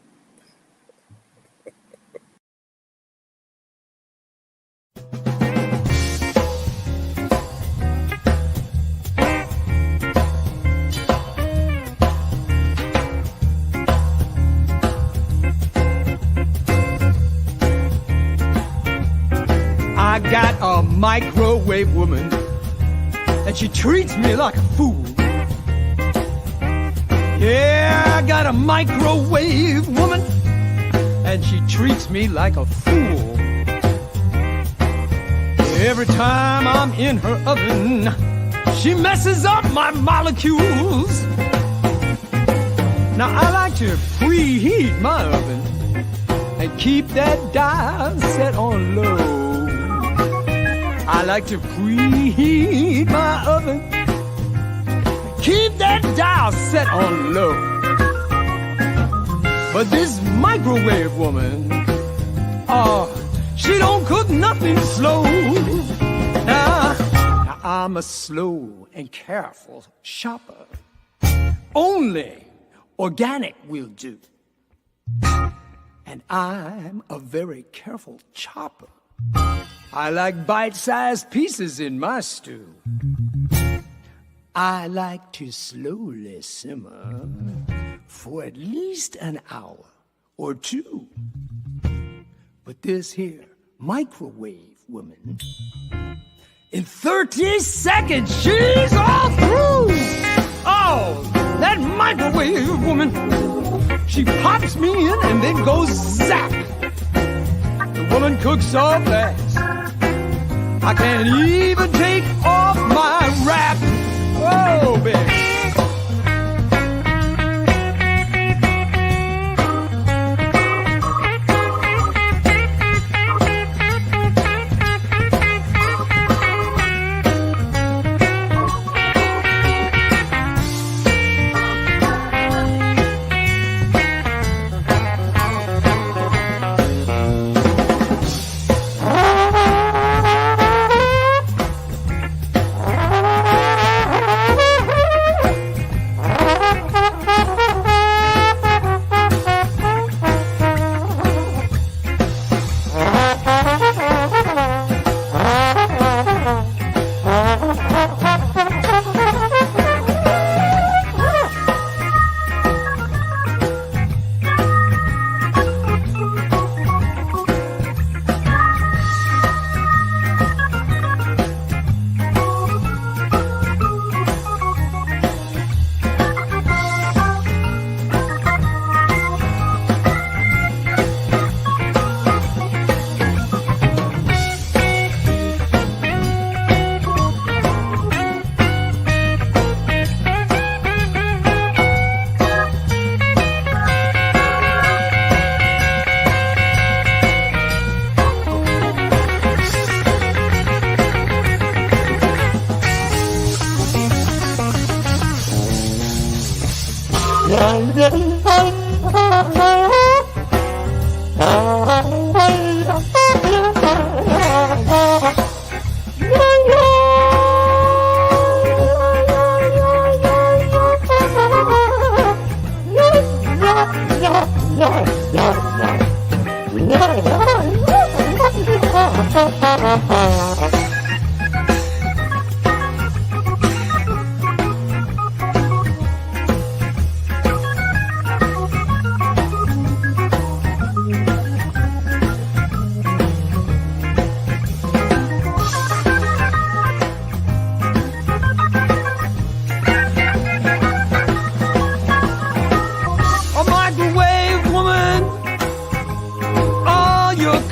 I got a microwave woman, and she treats me like a fool. Yeah, I got a microwave woman, and she treats me like a fool. Every time I'm in her oven, she messes up my molecules. Now I like to preheat my oven and keep that dial set on low. I like to preheat my oven. Keep that dial set on low. But this microwave woman, she don't cook nothing slow. Now, I'm a slow and careful shopper. Only organic will do. And I'm a very careful chopper. I like bite-sized pieces in my stew. I like to slowly simmer for at least an hour or two. But this here microwave woman, in 30 seconds, she's all through. Oh, that microwave woman, she pops me in and then goes zap. The woman cooks so fast, I can't even take off my wrap. Oh, baby.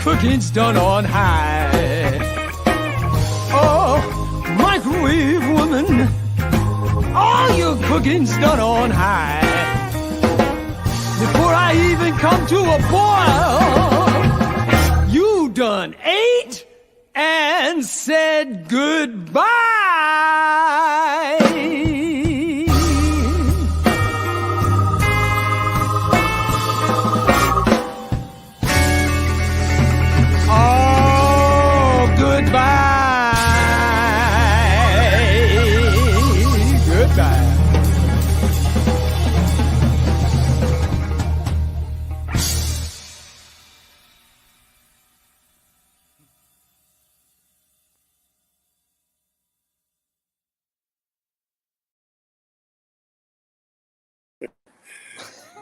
Cooking's done on high. Oh, microwave woman, all your cooking's done on high. Before I even come to a boil, you done ate and said goodbye.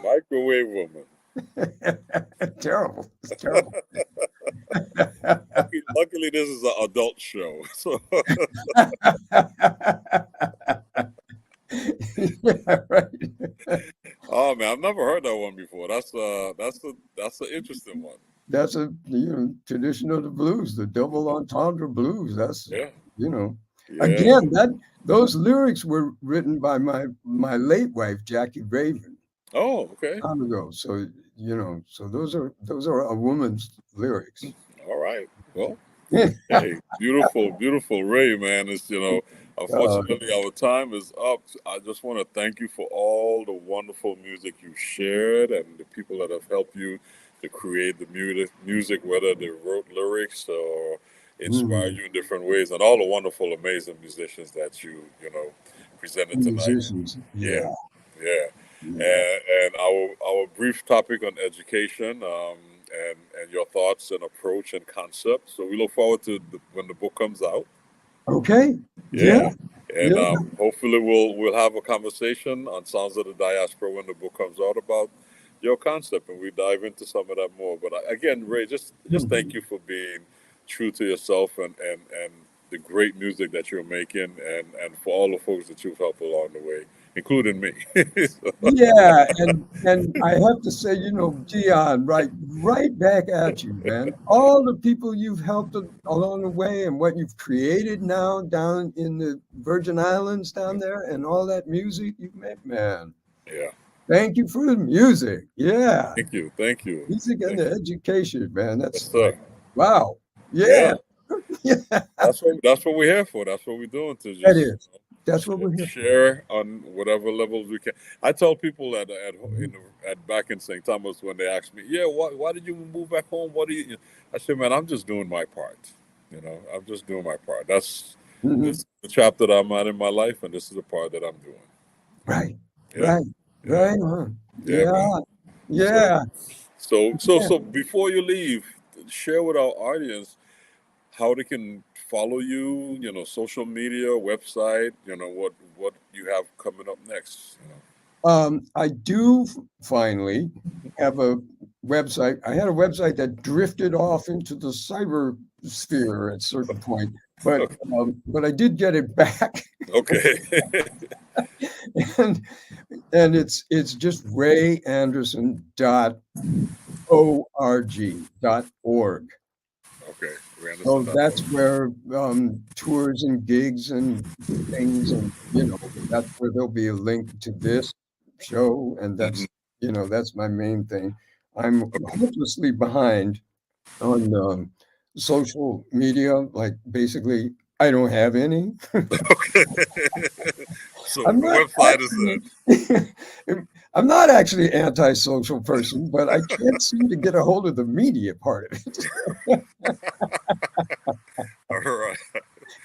Microwave woman. Terrible. It's terrible. Luckily, this is an adult show. So. Yeah, right. Oh man, I've never heard that one before. That's an interesting one. That's a tradition of the blues, the double entendre blues. That's again those lyrics were written by my late wife Jackie Raven. Oh, okay. Time ago. So so those are a woman's lyrics. All right. Well, Hey, beautiful, beautiful, Ray, man. It's, Uh, unfortunately our time is up. I just want to thank you for all the wonderful music you shared and the people that have helped you to create the music, whether they wrote lyrics or inspired mm, you in different ways, and all the wonderful, amazing musicians that you presented tonight. musicians. Yeah, Yeah. yeah. Yeah. And our brief topic on education, and your thoughts and approach and concept. So we look forward to when the book comes out. Okay. Yeah. Yeah, and Yeah. hopefully we'll have a conversation on Sounds of the Diaspora when the book comes out about your concept, and we dive into some of that more. But again, Ray, just thank you for being true to yourself and the great music that you're making, and for all the folks that you've helped along the way, including me. Yeah, and I have to say, Dion, right back at you, man. All the people you've helped along the way and what you've created now down in the Virgin Islands down there and all that music you've made, man. Yeah. Thank you for the music. Yeah. Thank you. Thank you. Music and Thank the you. education, man. Yes, That's like, sir. wow. Yeah. Yeah. Yeah. That's what we're here for. That's what we're doing, to That just is. That's what we're here for. share on whatever levels we can. I tell people at back in St. Thomas when they ask me, "Yeah, why did you move back home? What do you?" I say, "Man, I'm just doing my part. I'm just doing my part. This Mhm. is the chapter that I'm at in my life, and this is the part that I'm doing." Right. Yeah, Right. yeah, Right on. yeah, Yeah. man. So, Yeah. Yeah. so before you leave, share with our audience how they can follow you, social media, website, what you have coming up next. I do finally have a website. I had a website that drifted off into the cyber sphere at a certain point, but I did get it back, Okay. and it's just rayanderson.org. Okay. We So understand that. that's where tours and gigs and things, and that's where there'll be a link to this show, and Hmm. that's my main thing. I'm hopelessly behind on social media. Like basically, I don't have any. Okay. So I'm the not website is it. actually. I'm not actually anti-social person, but I can't seem to get a hold of the media part of it. All right.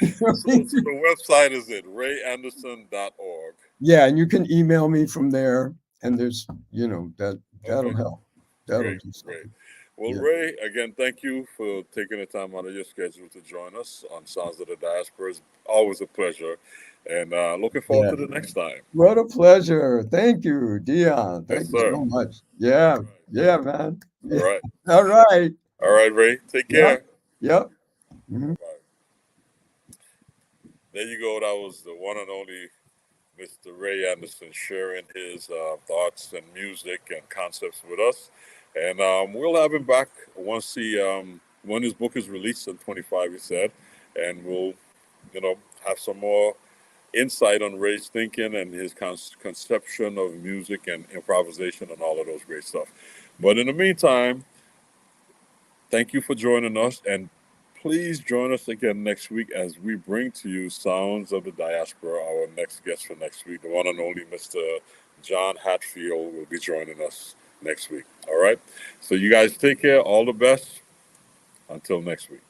So the website is it, rayanderson.org. Yeah, and you can email me from there, and there's, that'll Okay. help. That'll Great. do Great. something. Well, Yeah. Ray, again, thank you for taking the time out of your schedule to join us on Sounds of the Diaspora. It's always a pleasure. And looking forward Yeah. to the next time. What a pleasure. Thank you, Dion. Yes, Thank you sir. so much. Yeah. All right. Yeah, man. All Yeah. right. All right. All right, Ray. Take Yep. care. Yep. Mhm. Bye. There you go. That was the one and only Mr. Ray Anderson sharing his thoughts and music and concepts with us. And we'll have him back when his book is released in 25, he said. And we'll, have some more insight on Ray's thinking and his conception of music and improvisation and all of those great stuff. But in the meantime, thank you for joining us, and please join us again next week as we bring to you Sounds of the Diaspora. Our next guest for next week, the one and only Mr. John Hatfield, will be joining us next week. All right. So you guys take care. All the best. Until next week.